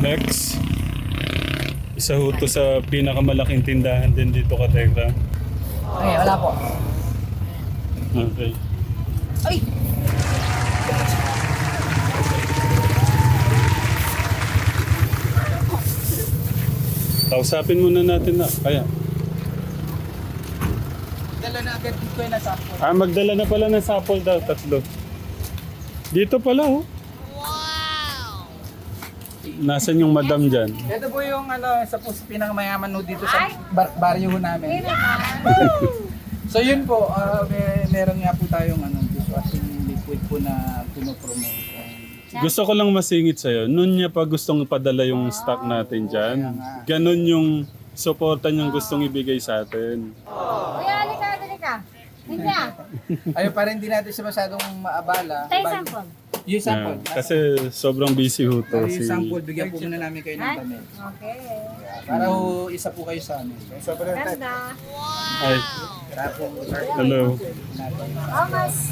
Flex. Isa ho to sa pinakamalaking tindahan din dito ka Tekram. Okay, wala po. Okay. Ay! Kausapin muna natin na. Kaya. Dala na agad dito yung nasa po. Magdala na pala ng sample daw, 3. Dito pala oh. Nasaan yung madam dyan? Ito po yung sa po pinakamayaman no dito sa baryo ho namin. So yun po, meron nga po tayong dishwashing liquid po na pinopromote. Gusto ko lang masingit sa'yo. Noon niya pa gustong padala yung stock natin dyan. Ganon yung suporta niyang gustong ibigay sa atin. Kuya, halika. Hindi. Ayaw pa rin din natin siya masyadong maabala. Tayo sample. Yung sample. Kasi sobrang busy ho to. Yung sample, bigyan po muna namin kayo ng damit. Okay. Para ho, isa po kayo sa amin. So, Ganda. Ay, para po, hello. How much?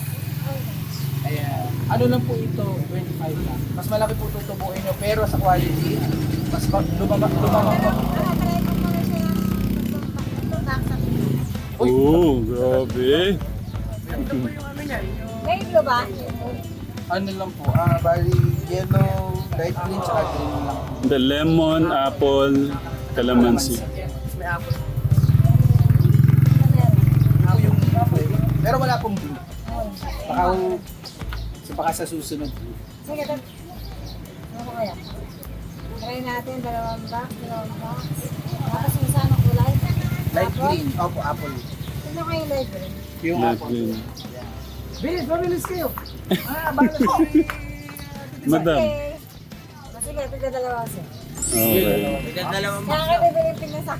ayan. Ano lang po ito, 25 lang. Mas malaki po tutubuin nyo, pero sa quality, mas lumamang po. Try ko muna siya yung back sa Oo, grabe. May blue ba? Ano lang po, bali yellow, light green, tsaka green lang po. The lemon, apple, calamansi. May apple. Ako yung flavor. Pero wala pong blue. Baka sa susunod. Sige, ano kaya? Try natin, dalawang box. Tapos yung isa ng kulay. Light green. Opo, apple. Sino kayo light green? Yung Light apple. green. Bilis, mabilis kayo. Bala ko. Madam. Okay. Sige, ito dalawa kasi. Okay. Dalawang Kaya kayo bibili yung pinasa.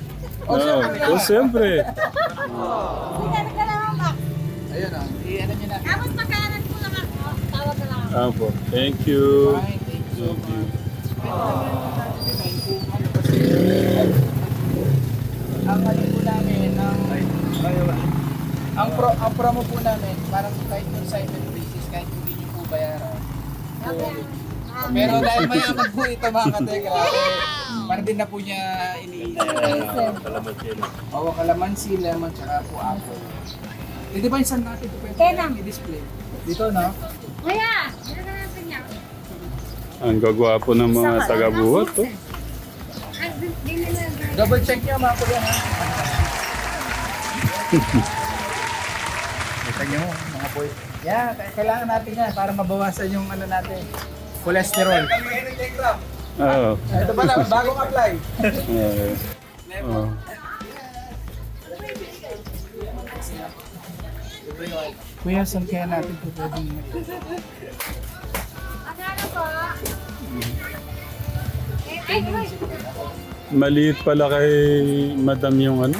Oh, siyempre. Sige, ito dalawang box. Ayun o. Ano nyo na. Tapos magkaanan ko lang ako. Tawag na lang ako. Apo. Thank you. Fine, thank you so Thank you. Ang ano po namin, ang promo po namin, parang kahit yung side basis, kahit hindi nyo po bayaran. Pero dahil mayaman po ito mga kategra, parang din na po niya Oo, kalamansi, lemon, tsaka po apple. Hindi ba yung saan natin ito pwede Kaya i-display? Dito, no? Kuya, dito na natin yan. Ang gagwapo ng mga taga-buhat to. Double check niyo mga kuya, ha? Kita niyo, mga boy. Yeah, kailangan natin yan para mabawasan yung ano natin, cholesterol. Oo. Ito pala, bagong apply. Okay. Oh. Kuya, saan kaya natin ito pwedeng... Ano po? Ay, Maliit pala kay madam yung ano.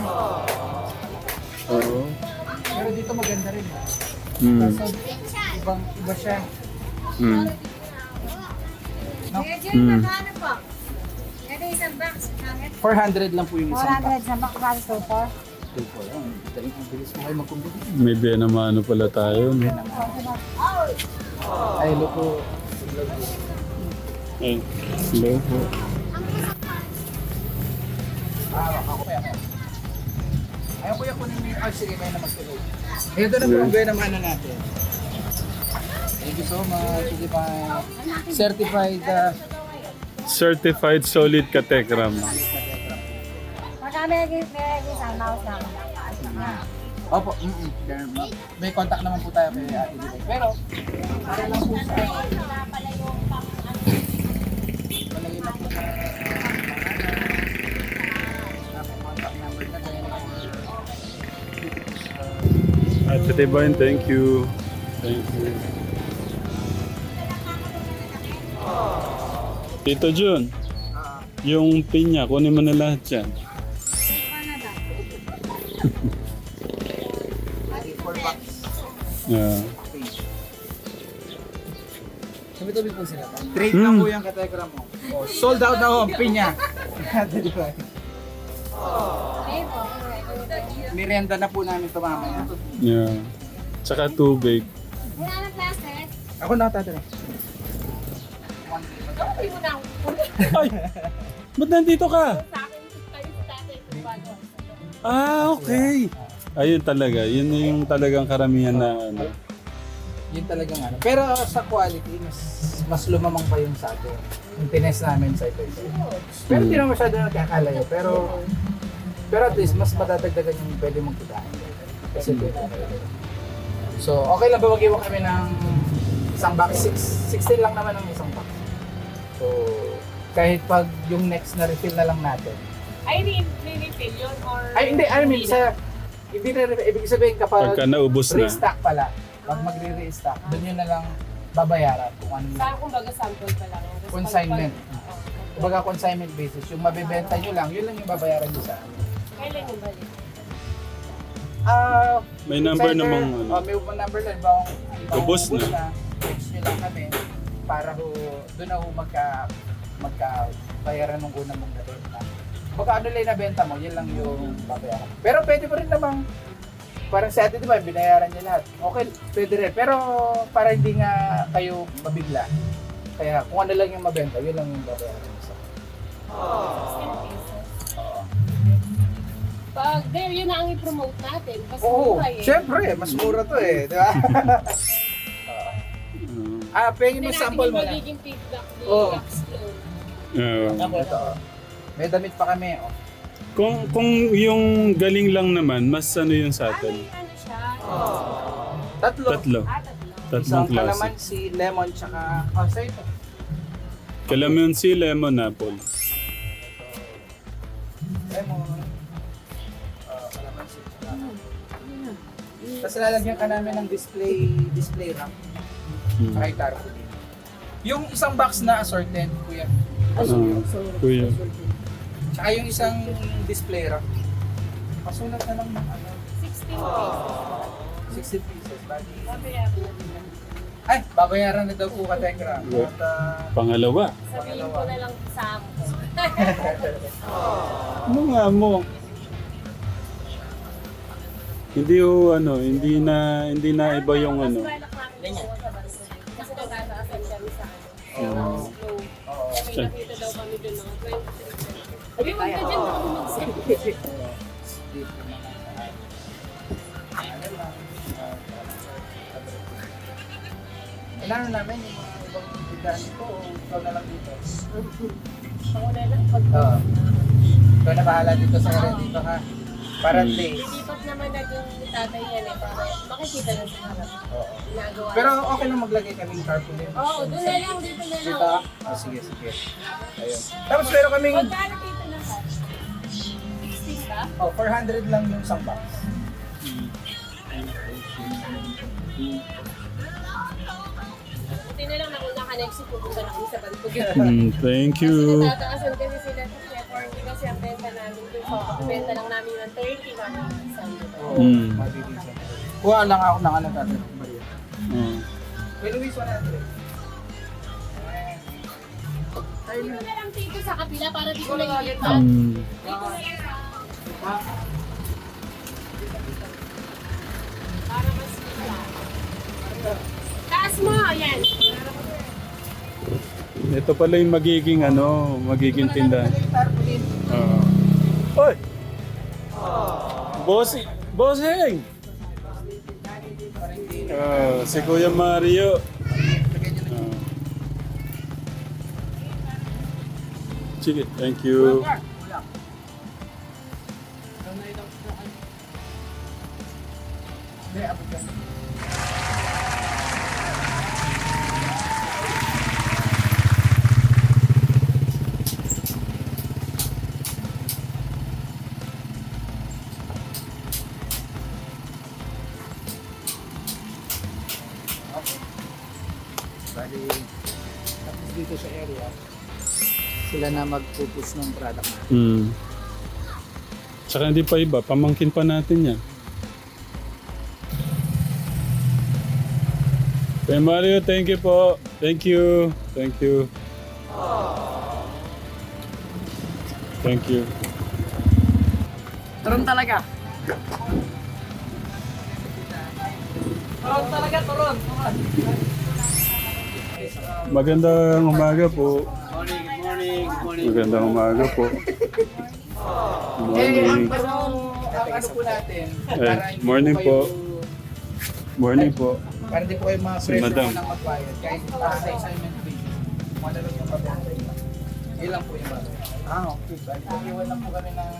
Oo. Pero dito maganda rin. Mm. Iba siya. Mm. Kuya Jun, magkano po? Ito isang box. 400 lang po yung isang pack. 400 sa box para so far. Ang bilis mo kayo magkumbili. May benamano pala tayo. No? Ay, loko. Ay, hello po. Ako kaya. Ayaw kuya kunin mo yung... sige, kayo na magtuloy. Ito na po ang gawin naman natin. Thank you so much. Certified Certified solid katekram. Pagka may isang mouse na ako. Opo, may contact naman po tayo kay Ate Dito. Pero, para lang po sa... Palagay lang po sa... contact number na tayo. Ate Divine, thank you. Thank you. Tito Jun, yung pinya, kunin mo na lahat yan. Yeah. Sabi-tabi po sila. Trade lang po yung katekra mo. Sold out na ho, pinya. Merienda na po namin ito mamaya. Yeah. Tsaka tubig. Wala na plastic. Ako na tatara. Gawin mo na. Ay! Ba't nandito ka? Sa akin, kayo sa tatay ko bago. Ah, okay. Ayun talaga. Yun yung talagang karamihan na ano. Yun talagang ano. Pero sa quality, mas lumamang pa yung sa atin. Yung tinest namin sa ito. Pero hindi naman masyado nakakalayo. Pero at least, mas madadagdagan yung pwede mong kitain. Kasi so, okay lang ba mag-iwan kami ng isang box? 16 lang naman ang isang box. So, kahit pag yung next na refill na lang natin. Ay, re-refill yun or... Ay, hindi. I mean, hindi na refill. Ibig sabihin kapag Pagka naubos na. restock pala, pag magre-restock, doon yun na lang babayaran kung ano Sa kumbaga sample pa lang. Tapos consignment. Oo. Kumbaga consignment basis. Yung mabibenta nyo lang, yun lang yung babayaran nyo sa amin. Kailan yung balik? May number Either, namang ano. may number lang. Ibang Ubos na. Text nyo lang kami para doon na magka-bayaran ng unang mong nabenta. Baka ano lang nabenta mo, yun lang yung babayaran. Pero pwede mo rin namang, parang sa atin diba, binayaran niya lahat. Okay, pwede rin. Pero para hindi nga kayo mabigla. Kaya kung ano lang yung mabenta, yun lang yung babayaran nyo sa akin. 16 pesos. Pag there, yun na ang i-promote natin. Kasi Oo, mura eh. syempre, mas mura to eh, di ba? Pengin mo Hindi sample mo natin na. magiging feedback ni Oo. Max Flow. Ito, may damit pa kami, oh. Kung yung galing lang naman, mas ano yun sa atin? Ano siya? Tatlo. Tatlo. Tatlo. Tatlong Isang klase. kalamansi, lemon, tsaka... sa ito. Calamansi, lemon, apple. Lemon. Kalamansi, tsaka... Tapos lalagyan ka namin ng display rack. Tsaka yung tarpaulin. Yung isang box na assorted, kuya. Kuya. Tsaka yung isang display rack. Pasulat na lang ng ano, 16 pesos. 60 pieces. Bali. Babayaran na din. Ay, babayaran na daw po ka, Tekra. At, Pangalawa. Sabihin ko na lang sa amo ko. Ano nga mo? Hindi hindi na iba yung ano. Mas balak namin yung sa bansa. Kasi nagtataasan kami sa ano. Oo. Slow. May Siya. nakita daw kami dun mga 23. Sabi, huwag ka dyan baka bumagsak. Kailangan namin yung mga ibang bigahan dito o ikaw na lang dito? Ako na lang pag... Oo. Ikaw na bahala dito sa area dito ha. Para at least. Lilipat naman naging tatay yan eh. Para makikita na sa harap. Oo. Ginagawa. Pero okay lang maglagay kaming tarpaulin. Oo, doon na lang, dito na lang. Dito? Sige. Ayun. Tapos meron kaming, Magkano dito na ka? 16 ka? 400 lang yung isang box. Buti na lang nauna ka next week pupunta na kami sa Bantog. Thank Kasi you. natataasan kasi sila sa California kasi ang benta namin dun. So, benta lang namin ng 30 kami isang dito. Mabilis. Kuha lang ako ng ano natin. May Luis 100. Dito na lang dito sa kapila para dito na ilipat. Dito na lang para mas flat. Taas mo, ayan. Ito pala yung magiging tindahan. Oy! Bossing! Si Kuya Mario. Sige, thank you. Bali, tapos dito sa area, sila na mag-focus ng product natin. Tsaka hindi pa iba, pamangkin pa natin yan. Kuya Mario, thank you po. Thank you. Thank you. Thank you. Turon talaga. Magandang umaga po. Morning, good morning. Magandang umaga po. Morning. Ano po natin? Morning po. Morning po. Para di po kayo mga Si pressure Madam. po ng magbayad. Kahit sa assignment fee. Madalo yung pabiyari. Ilan po yung bagay? Okay. Bali, iwan lang po kami ng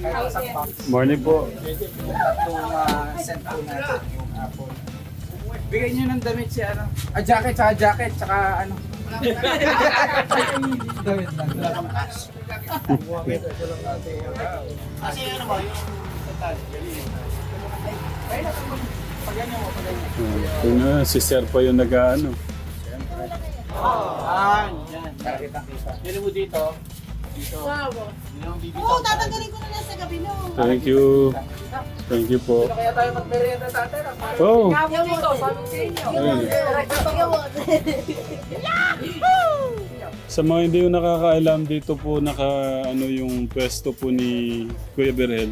kahit isang box. Morning po. Tatlong send po natin yung Apple. Bigay nyo ng damit siya, ano? Jacket, tsaka ano? Damit lang, wala kang cash. Kasi ano ba, yung total? Kaya na po, pag ano mo, pag ano. Si Sir pa yung nag-ano. Yan. Kita. Dili mo dito. Dito. Yung bibitaw. Oo, tatanggalin ko na lang sa gabi no. Thank you. Thank you po. Kaya tayo mag-merienda sa atin. Oh. Yung dito, sabi ko sa inyo. Ayun. Sa mga hindi yung nakakaalam, dito po yung pwesto po ni Kuya Berhel.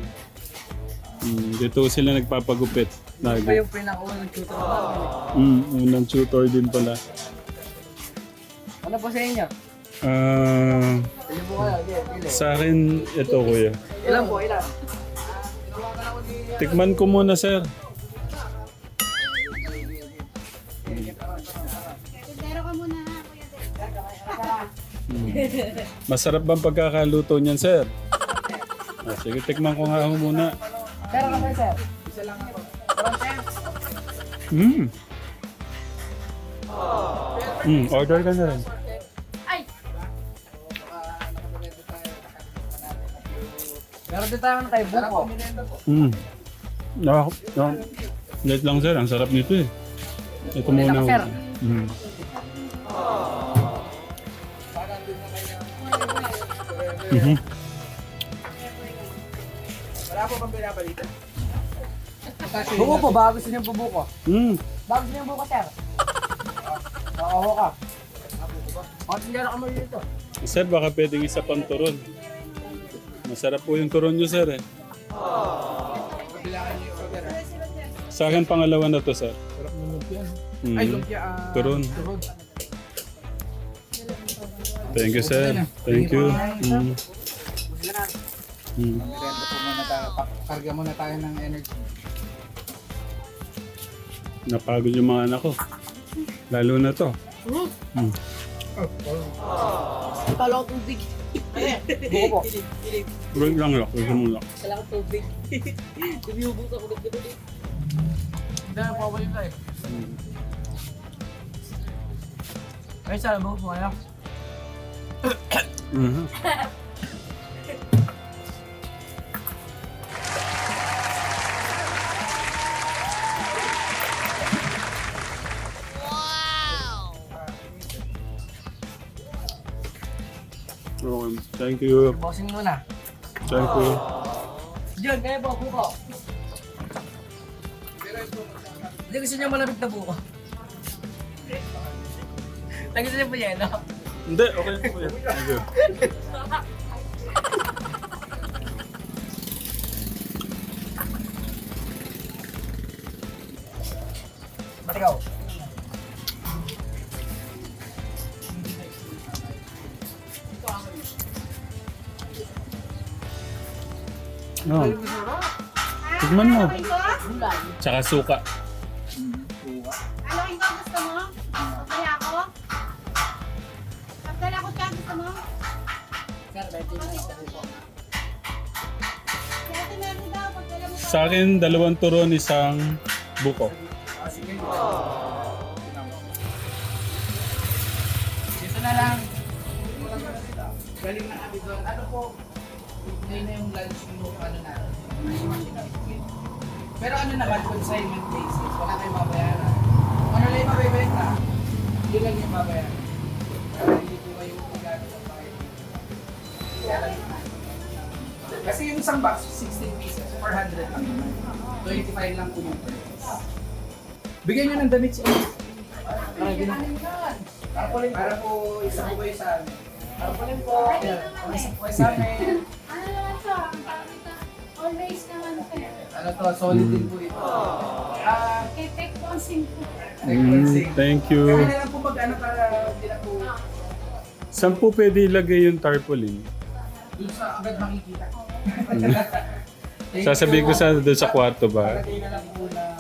Dito sila nagpapagupit. Ito Lagi. yung pinakaunang tutor namin. Unang tutor din pala. Ano po sa inyo? Pili po kayo, pili. Sa akin, ito kuya. Ilan po, ilan? Tikman ko muna, sir. Pero ka muna ha, Kuya Del. Masarap bang pagkakaluto niyan, sir? Sige, tikman ko nga ako muna. Pero ka ba, sir? Isa lang ako. Order ka na rin. Meron din tayo kay Buko. Wait lang, sir. Ang sarap nito eh. Ito muna. sir. Wala po bang binabalita? Buko po, baka gusto niyo po buko. Baka gusto niyo buko, sir. Oo ka. Bakit hindi na kami dito? Sir, baka pwedeng isa pang turon. Masarap po yung turon nyo, sir eh. Kabilangan niyo yung order. Sa akin, pangalawa na to, sir. Sarap ng lumpia. Mm. Ay, lumpia. Turon. Thank you, sir. Thank you. Rento po muna tayo. Karga muna tayo ng energy. Napagod yung mga anak ko. Lalo na to. Kala ko tubig. Buko po. Wait lang lang. Wait mo lang. Kala ko tubig. Tumiyubos ako ng gano'n. Hindi na po yung life. Ay, saan mo po kayo? Okay. Thank you. Bossing muna. Thank you. Diyan, kaya po, buko. Hindi gusto niya malamig na buko. Gusto niya po yan, no? Hindi, okay po yan. Thank you. Ba't ikaw? Oh. Tigman mo. Bulan. Tsaka suka. Ano ikaw gusto mo? Kaya ako? Pagdala ko siya gusto mo? Sir, beto yung isa ko po. Kaya meron daw, pagdala mo Sa akin, 2 turon, isang buko. Sige. Dito na lang. Galing na kami doon. Ano po? Ngayon na yung lunch yung ano natin. Pero ano naman, consignment basis. Wala kayong mabayaran. Ano lang yung mabibenta? Yun lang yung mabayaran. Pero hindi po kayo magano sa bahay. Kasi yung isang box, 16 pieces, 400 lang. 25 lang po yung price. Bigyan nyo ng damit siya. Para po isa po kayo sa amin. Para po rin po. Isa po kayo sa amin. Ano naman siya? Ang tawag ito. Always naman ito. Ano to, solid din po ito. Kay Tech Consing po. Thank you. Kaya na lang po mag-ano para hindi na po... Saan po pwede ilagay yung tarpaulin? Doon sa agad makikita. Sasabihin ko sana doon sa kwarto ba? Lagay na lang po na...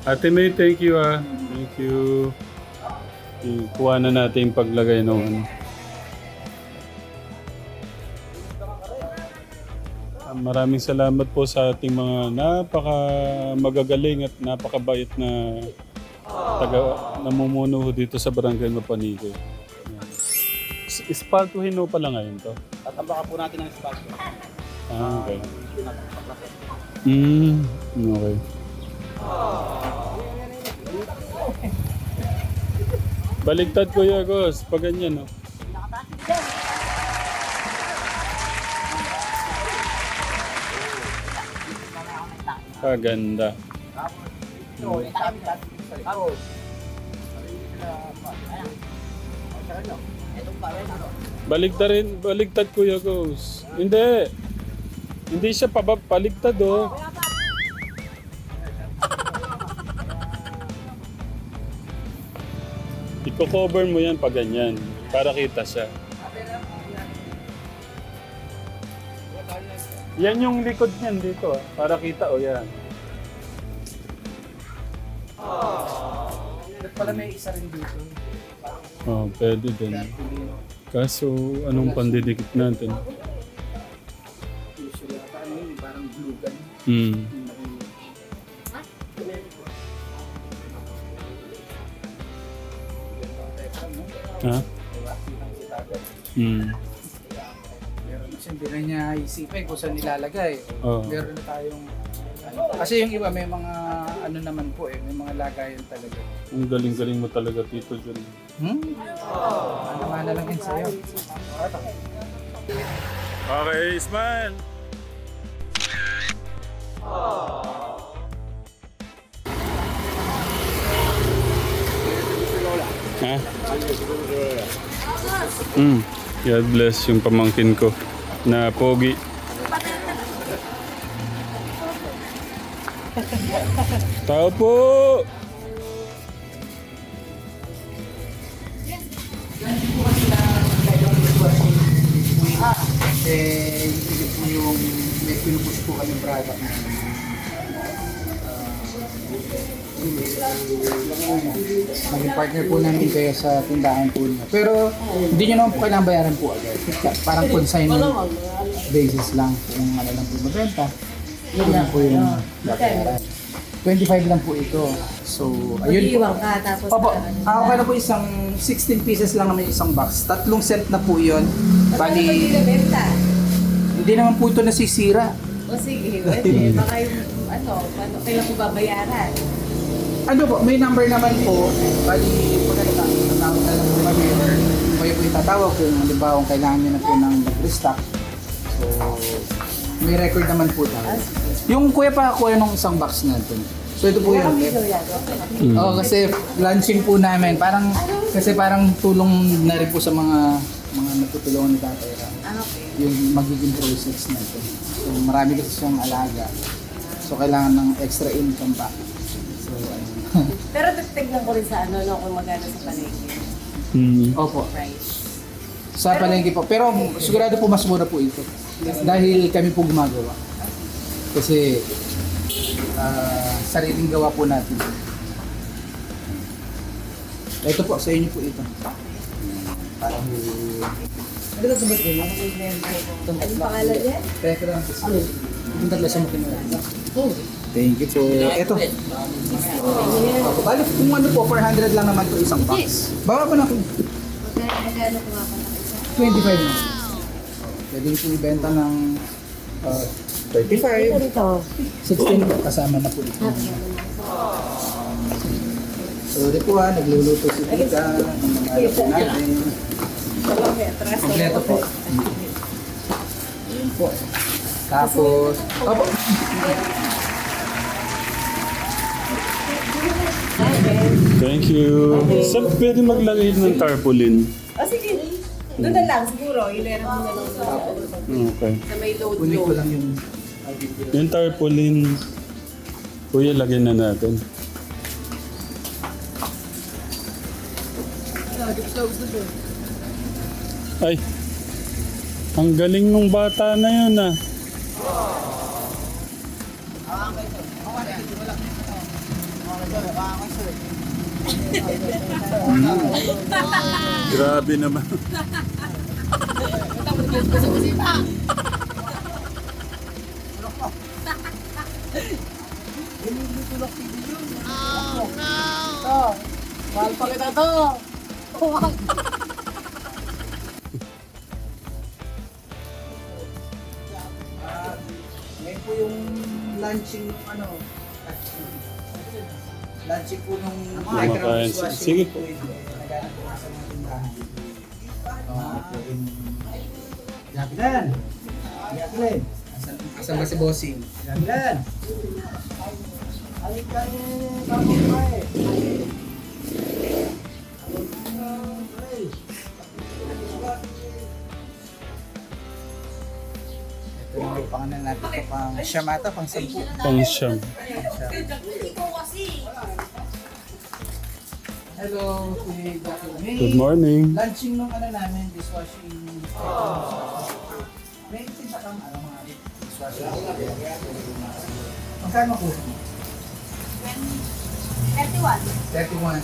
Ate May, thank you ah. Thank you. Kuha na natin yung paglagay ng ano. Maraming salamat po sa ating mga napaka magagaling at napakabait na namumuno dito sa Barangay Mapanigo. Ispaltuhin mo pala ngayon to? Tatambakan po natin ang espasyo. Okay. Okay. Baligtad Kuya Gos, pag ganyan no? Kaganda. Baligtad Kuya Gos. Hindi. Hindi siya paligtad oh. Iko-cover mo yan pag ganyan. Para kita siya. Yan yung likod niyan dito ah. Para kita o yan. Dapat pala may isa rin dito. Oh, pwede din. Kaso anong pandidikit natin? Usually, parang glue gun. Ha? Pero hindi na niya isipin kung saan nilalagay. Oo. Meron na tayong... Kasi yung iba may mga ano naman po may mga lagayan talaga. Ang galing-galing mo talaga, Tito John. Ano nga na lang din sa'yo. Okay, smile! Ha? God bless yung pamangkin ko na pogi. Tao po! Ito po yung may pinupush po kami product na maging partner po namin kayo sa tindahan po niyo. Pero hindi nyo naman po kailangan bayaran po agad. Parang consignment basis lang kung ano lang po mabenta. Yun lang po yung bayaran. 25 lang po ito. So, ayun po. Iiwan ka tapos... Opo, okay na po isang 16 pieces lang naman isang box. 3 set na po yun. Bali... Bali, hindi naman po ito nasisira. O sige, pwede. Baka yung paano, kailan ko babayaran? Ano po, may number naman po. Bali, pagkakita, tatawag na lang po kami or kayo po itatawag kung halimbawa kung kailangan nyo na po ng restock. So, may record naman po tayo. Yung kuya pa kuya nung isang box natin. So ito po yun. Oo, kasi launching po namin. Kasi parang tulong na rin po sa mga natutulungan ni Tatay Ram. Yung magiging process natin. So marami kasi siyang alaga. So kailangan ng extra income pa. So Pero tignan ko rin sa kung magana sa palengke. Opo. Price. Sa palengke po. Pero sigurado po mas mura po ito. Dahil kami po gumagawa. Kasi sariling gawa po natin. Ito po, sa inyo po ito. Parang ano ba sabat ko? Anong pangalan niya? Teka lang. Yung tatlo sa makinuha. Thank you po. Ito. Balik kung ano po, 400 lang naman po isang box. Baba pa na po. Magkano ko nga pa ng isa? 25 na. Pwede po ibenta ng 35. Ito. 16 po, kasama na po ito. Sorry po nagluluto si Tita. Nangangalap po natin. Kompleto po. Yun po. Tapos, opo. Thank you. Saan pwede maglagay ng tarpaulin? O sige, doon na lang siguro. Ilera mo na lang sa Okay. may load Kunin ko lang yung... Yung tarpaulin, kuya, lagyan na natin. Gusto doon. Ay, ang galing nung bata na yun ah. Grabe naman. Mahal pa kita to. Ngayon po yung launching launching po nung Kumakain. Sige po. Naghanap po sa mga tindahan. Yakilan! Yakilan! Asan ba si Bossing? Yakilan! Alikan kapatid! Ito yung pangalan natin ito pang siyamata, pang 10. Pang siyam. Hello, Kuya Jacqueline. Good morning. Launching nung namin, dishwashing. May tinta kang mga dishwashing. Magkano po? 31. 31.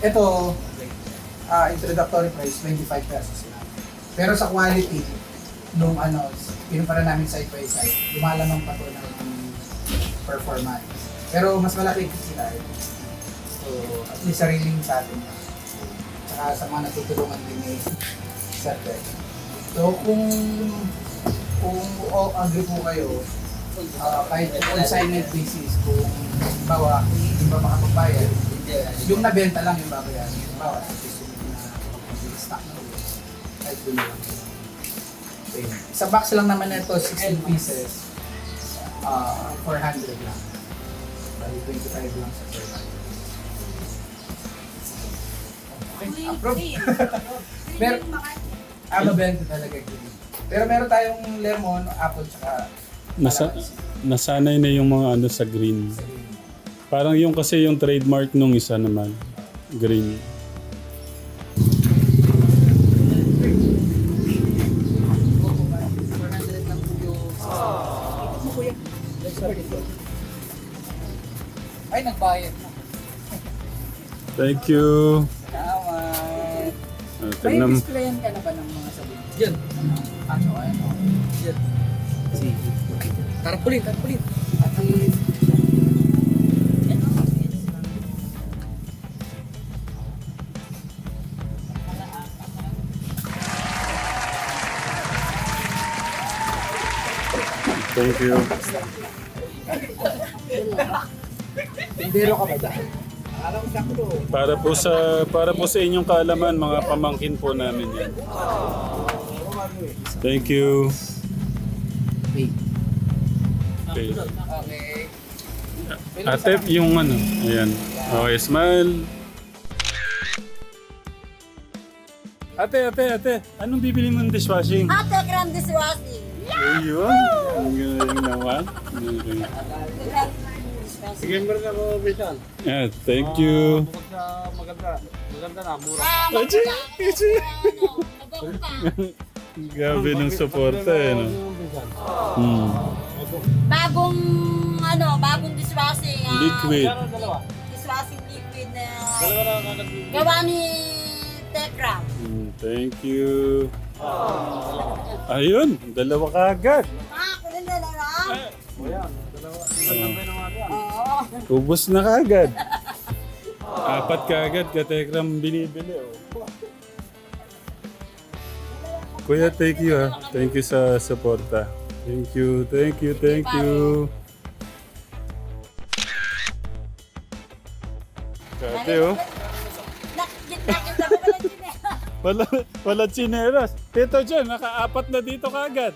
Ito, introductory price, 25 pesos lang. Pero sa quality, nung pinumpara namin side by side, lumalamang pa to ng performance. Pero mas malaki sila eh. So, at least sariling sa atin. Tsaka sa mga natutulungan din ni Sir Ted. So, kung agree po kayo, kahit consignment basis, kung bawa, hindi ba makapagbayad, yung nabenta lang yung babayaran. Yung bawa, at least yung stock na ulit. Kahit doon lang. Okay. Sa box lang naman ito, 16 pieces, 400 lang. Bali 25 lang sa per bag. Okay, approve. Mabenta talaga green. Pero meron tayong lemon, apple, tsaka Nasanay na yung mga sa green. sa green. Parang yung kasi yung trademark nung isa naman. Green. Ay, nagbayad na. Thank you. Salamat. May Tignan. displayan ka na ba ng mga sabon? Diyan. Ano? Diyan. Sige. Tarpulin. Thank you. Tindero ka ba dyan? Alam sakto. Para po sa inyong kaalaman, mga pamangkin po namin yan. Thank you. Wait. Okay. Okay. Ate, yung ayan. Okay, smile. Ate, anong bibili mo ng dishwashing? Ate Grande Dishwashing. Ayun. Ang galing naman. Sige, meron ako, Bisan. Yeah, thank you. Bukod sa maganda na, mura. Achi! Grabe ng suporta eh, no? Bagong dishwashing. Liquid. Dalawa. Dishwashing liquid na Dalawa na kagad. gawa ni Tekram. Thank you. Ayun, dalawa kagad. Kunin na lang. O yan, dalawa. Maganda naman yan. Oo. Ubus na kagad. 4 kagad, katekram binibili. Oh. Kuya, thank you ha. Thank you sa suporta. Thank you. Kate oh. Nakita ko pala din eh. Wala chineras. Tito dyan, naka-4 na dito kagad.